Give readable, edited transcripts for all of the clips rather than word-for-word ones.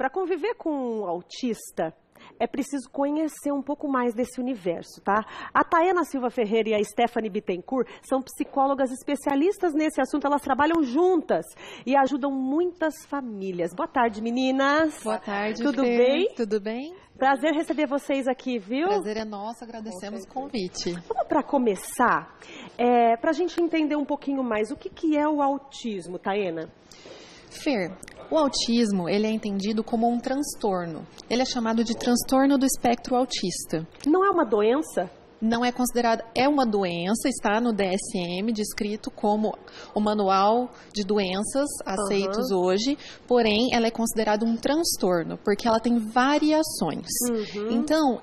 para conviver com um autista, é preciso conhecer um pouco mais desse universo, tá? A Taena Silva Ferreira e a Stephanie Bittencourt são psicólogas especialistas nesse assunto. Elas trabalham juntas e ajudam muitas famílias. Boa tarde, meninas. Boa tarde, Tudo Fer. bem? Tudo bem? Prazer receber vocês aqui, viu? Prazer é nosso, agradecemos o convite. Vamos para começar, para a gente entender um pouquinho mais, o que é o autismo, Taena? Fer, o autismo, ele é entendido como um transtorno. Ele é chamado de transtorno do espectro autista. Não é uma doença? Não é considerado, é uma doença, está no DSM, descrito como o manual de doenças aceitos hoje, porém ela é considerada um transtorno, porque ela tem variações. Então,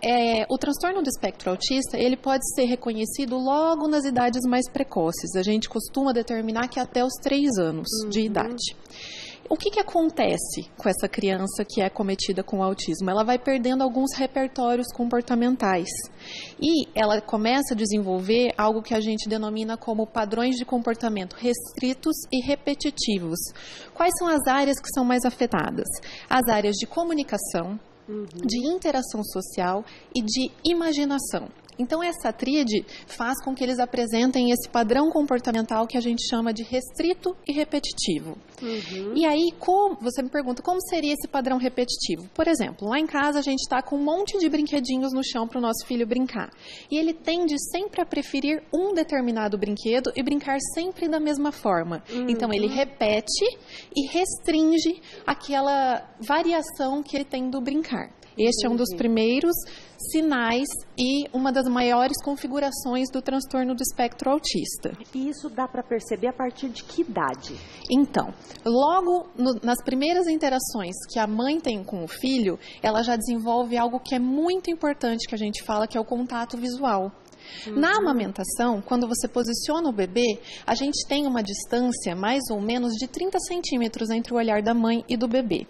o transtorno do espectro autista, ele pode ser reconhecido logo nas idades mais precoces. A gente costuma determinar que até os 3 anos de idade. O que acontece com essa criança que é acometida com autismo? Ela vai perdendo alguns repertórios comportamentais e ela começa a desenvolver algo que a gente denomina como padrões de comportamento restritos e repetitivos. Quais são as áreas que são mais afetadas? As áreas de comunicação, de interação social e de imaginação. Então, essa tríade faz com que eles apresentem esse padrão comportamental que a gente chama de restrito e repetitivo. E aí, você me pergunta, como seria esse padrão repetitivo? Por exemplo, lá em casa a gente está com um monte de brinquedinhos no chão para o nosso filho brincar. E ele tende sempre a preferir um determinado brinquedo e brincar sempre da mesma forma. Então, ele repete e restringe aquela variação que ele tem do brincar. Este é um dos primeiros sinais e uma das maiores configurações do transtorno do espectro autista. E isso dá para perceber a partir de que idade? Então, logo nas primeiras interações que a mãe tem com o filho, ela já desenvolve algo que é muito importante que a gente fala, que é o contato visual. Na amamentação, quando você posiciona o bebê, a gente tem uma distância mais ou menos de 30 centímetros entre o olhar da mãe e do bebê.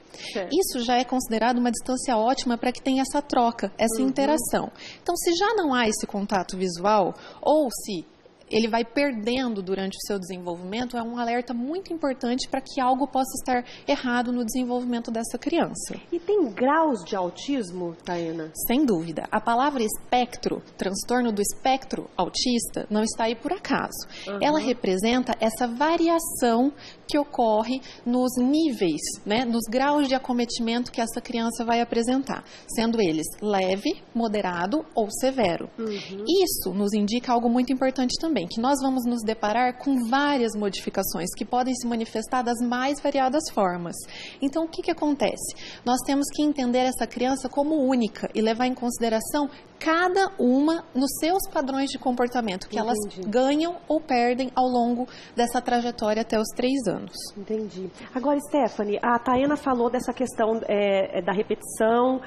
Isso já é considerado uma distância ótima para que tenha essa troca, essa interação. Então, se já não há esse contato visual, ou se ele vai perdendo durante o seu desenvolvimento, é um alerta muito importante para que algo possa estar errado no desenvolvimento dessa criança. E tem graus de autismo, Taena? Sem dúvida. A palavra espectro, transtorno do espectro autista, não está aí por acaso. Ela representa essa variação que ocorre nos níveis, nos graus de acometimento que essa criança vai apresentar, sendo eles leve, moderado ou severo. Isso nos indica algo muito importante também, que nós vamos nos deparar com várias modificações que podem se manifestar das mais variadas formas. Então, o que acontece? Nós temos que entender essa criança como única e levar em consideração cada uma nos seus padrões de comportamento, que elas ganham ou perdem ao longo dessa trajetória até os 3 anos. Entendi. Agora, Stephanie, a Taena falou dessa questão da repetição,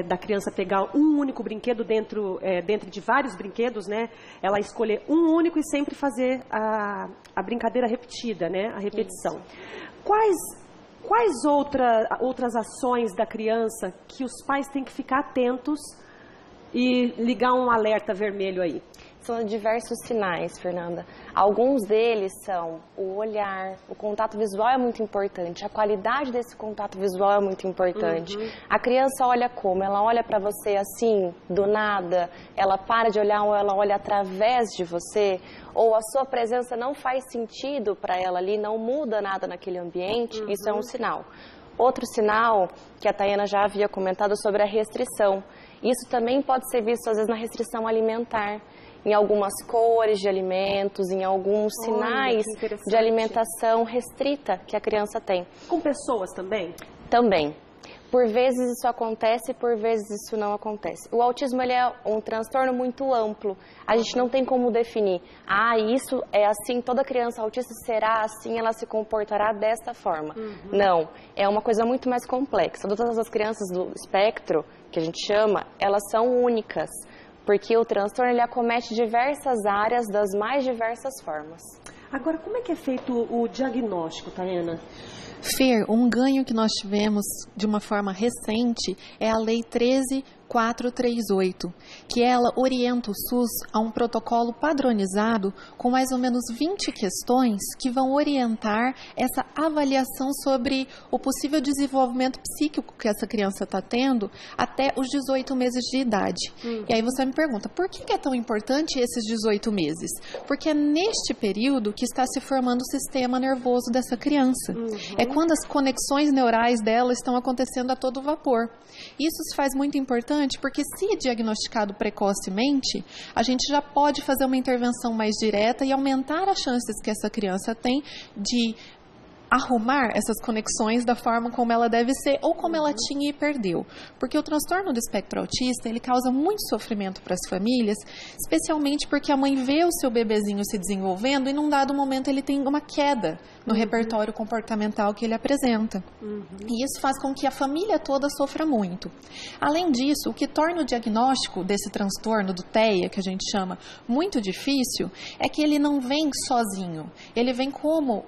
da criança pegar um único brinquedo dentro de vários brinquedos, né? Ela escolher um único e sempre fazer a brincadeira repetida, né? A repetição. Quais outras ações da criança que os pais têm que ficar atentos e ligar um alerta vermelho aí? São diversos sinais, Fernanda. Alguns deles são o olhar, o contato visual é muito importante, a qualidade desse contato visual é muito importante. A criança olha como? Ela olha para você assim, do nada, ela para de olhar ou ela olha através de você, ou a sua presença não faz sentido para ela ali, não muda nada naquele ambiente, isso é um sinal. Outro sinal que a Taena já havia comentado sobre a restrição. Isso também pode ser visto às vezes na restrição alimentar, em algumas cores de alimentos, em alguns sinais de alimentação restrita que a criança tem. Com pessoas também? Também. Por vezes isso acontece, por vezes isso não acontece. O autismo ele é um transtorno muito amplo. A gente não tem como definir. Isso é assim, toda criança autista será assim, ela se comportará desta forma. Não, é uma coisa muito mais complexa. Todas as crianças do espectro, que a gente chama, elas são únicas. Porque o transtorno ele acomete diversas áreas das mais diversas formas. Agora, como é que é feito o diagnóstico, Taena? Fer, um ganho que nós tivemos de uma forma recente é a Lei 438, que ela orienta o SUS a um protocolo padronizado com mais ou menos 20 questões que vão orientar essa avaliação sobre o possível desenvolvimento psíquico que essa criança está tendo até os 18 meses de idade. E aí você me pergunta, por que é tão importante esses 18 meses? Porque é neste período que está se formando o sistema nervoso dessa criança. É quando as conexões neurais dela estão acontecendo a todo vapor. Isso se faz muito importante porque, se diagnosticado precocemente, a gente já pode fazer uma intervenção mais direta e aumentar as chances que essa criança tem de arrumar essas conexões da forma como ela deve ser ou como ela tinha e perdeu. Porque o transtorno do espectro autista, ele causa muito sofrimento para as famílias, especialmente porque a mãe vê o seu bebezinho se desenvolvendo e num dado momento ele tem uma queda no repertório comportamental que ele apresenta. E isso faz com que a família toda sofra muito. Além disso, o que torna o diagnóstico desse transtorno do TEA, que a gente chama, muito difícil, é que ele não vem sozinho. Ele vem como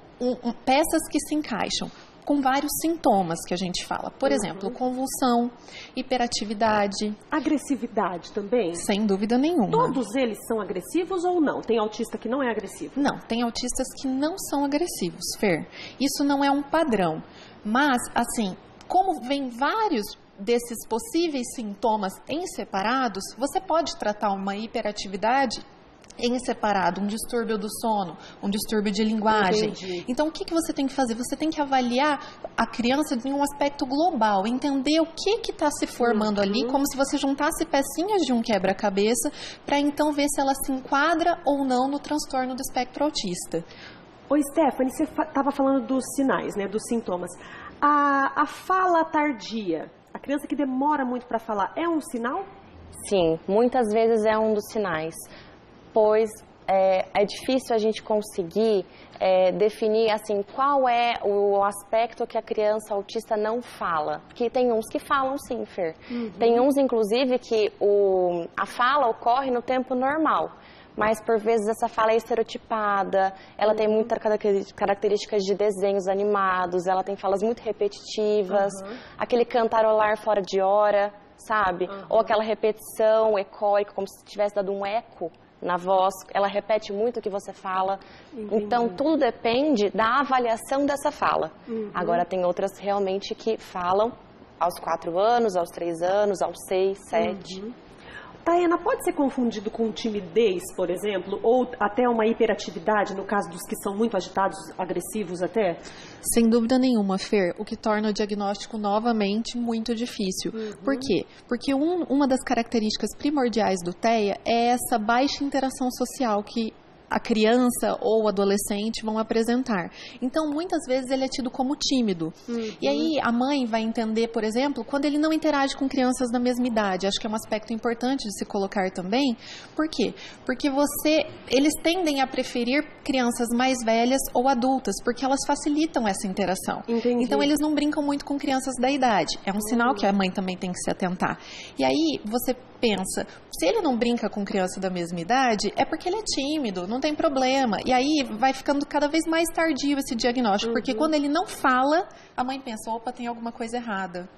peças que se encaixam com vários sintomas que a gente fala. Por exemplo, convulsão, hiperatividade. Agressividade também? Sem dúvida nenhuma. Todos eles são agressivos ou não? Tem autista que não é agressivo? Não, tem autistas que não são agressivos, Fer. Isso não é um padrão. Mas, assim, como vem vários desses possíveis sintomas em separados, você pode tratar uma hiperatividade em separado, um distúrbio do sono, um distúrbio de linguagem. Entendi. Então, o que você tem que fazer? Você tem que avaliar a criança em um aspecto global, entender o que está se formando ali, como se você juntasse pecinhas de um quebra-cabeça, para então ver se ela se enquadra ou não no transtorno do espectro autista. Oi, Stephanie, você estava falando dos sinais, né, dos sintomas. A fala tardia, a criança que demora muito para falar, é um sinal? Sim, muitas vezes é um dos sinais. Pois é difícil a gente conseguir definir assim, qual é o aspecto que a criança autista não fala. Porque tem uns que falam sim, Fer. Tem uns, inclusive, que a fala ocorre no tempo normal. Mas, por vezes, essa fala é estereotipada, ela tem muitas características de desenhos animados, ela tem falas muito repetitivas, aquele cantarolar fora de hora, sabe? Ou aquela repetição ecóica, como se tivesse dado um eco na voz, ela repete muito o que você fala. Então, tudo depende da avaliação dessa fala. Agora, tem outras realmente que falam aos 4 anos, aos 3 anos, aos 6, 7. Tayana, pode ser confundido com timidez, por exemplo, ou até uma hiperatividade, no caso dos que são muito agitados, agressivos até? Sem dúvida nenhuma, Fer, o que torna o diagnóstico novamente muito difícil. Por quê? Porque uma das características primordiais do TEA é essa baixa interação social que a criança ou o adolescente vão apresentar. Então, muitas vezes ele é tido como tímido. E aí, a mãe vai entender, por exemplo, quando ele não interage com crianças da mesma idade. Acho que é um aspecto importante de se colocar também. Por quê? Porque eles tendem a preferir crianças mais velhas ou adultas, porque elas facilitam essa interação. Entendi. Então, eles não brincam muito com crianças da idade. É um sinal que a mãe também tem que se atentar. E aí, você pensa, se ele não brinca com criança da mesma idade, é porque ele é tímido, não tem problema. E aí vai ficando cada vez mais tardio esse diagnóstico, porque quando ele não fala, a mãe pensa, opa, tem alguma coisa errada.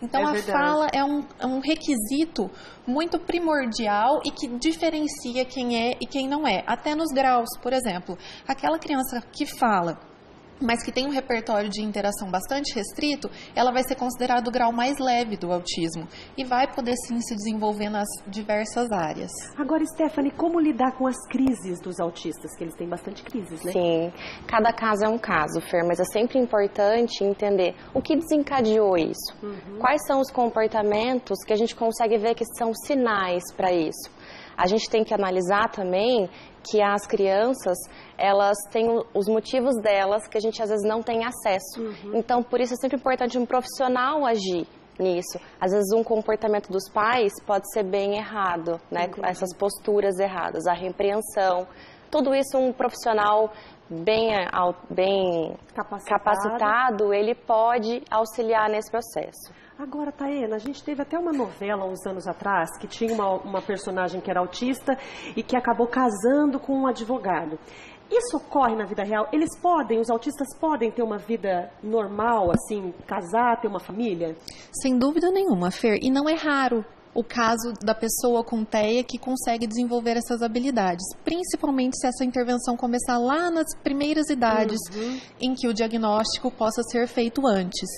Então a fala é um requisito muito primordial e que diferencia quem é e quem não é. Até nos graus, por exemplo, aquela criança que fala, mas que tem um repertório de interação bastante restrito, ela vai ser considerada o grau mais leve do autismo e vai poder sim se desenvolver nas diversas áreas. Agora, Stephanie, como lidar com as crises dos autistas? Que eles têm bastante crises, né? Sim, cada caso é um caso, Fer, mas é sempre importante entender o que desencadeou isso. Quais são os comportamentos que a gente consegue ver que são sinais para isso. A gente tem que analisar também que as crianças, elas têm os motivos delas que a gente às vezes não tem acesso. Então, por isso é sempre importante um profissional agir nisso. Às vezes um comportamento dos pais pode ser bem errado, né? Essas posturas erradas, a repreensão. Tudo isso um profissional bem capacitado, ele pode auxiliar nesse processo. Agora, Tayana, a gente teve até uma novela uns anos atrás que tinha uma personagem que era autista e que acabou casando com um advogado. Isso ocorre na vida real? Os autistas podem ter uma vida normal, assim, casar, ter uma família? Sem dúvida nenhuma, Fer, e não é raro. o caso da pessoa com TEA que consegue desenvolver essas habilidades, principalmente se essa intervenção começar lá nas primeiras idades, em que o diagnóstico possa ser feito antes.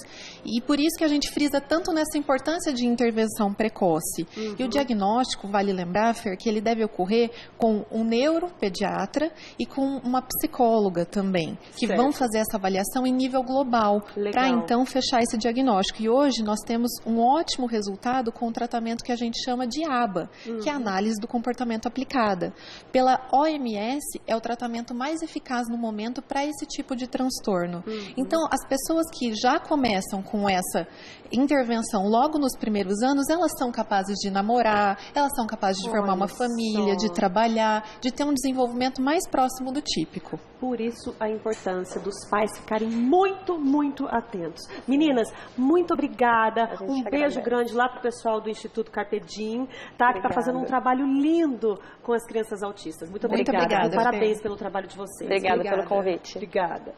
E por isso que a gente frisa tanto nessa importância de intervenção precoce. E o diagnóstico, vale lembrar, Fer, que ele deve ocorrer com um neuropediatra e com uma psicóloga também, que vão fazer essa avaliação em nível global, para então fechar esse diagnóstico. E hoje nós temos um ótimo resultado com o tratamento que a gente chama de ABA, que é a análise do comportamento aplicada. Pela OMS, é o tratamento mais eficaz no momento para esse tipo de transtorno. Então, as pessoas que já começam com essa intervenção logo nos primeiros anos, elas são capazes de namorar, elas são capazes de formar uma família, de trabalhar, de ter um desenvolvimento mais próximo do típico. Por isso, a importância dos pais ficarem muito, muito atentos. Meninas, muito obrigada. Um beijo grande lá para o pessoal do Instituto Carpe Diem, tá? Que está fazendo um trabalho lindo com as crianças autistas. Muito obrigada. Muito obrigada. Parabéns pelo trabalho de vocês. Obrigada pelo convite. Obrigada.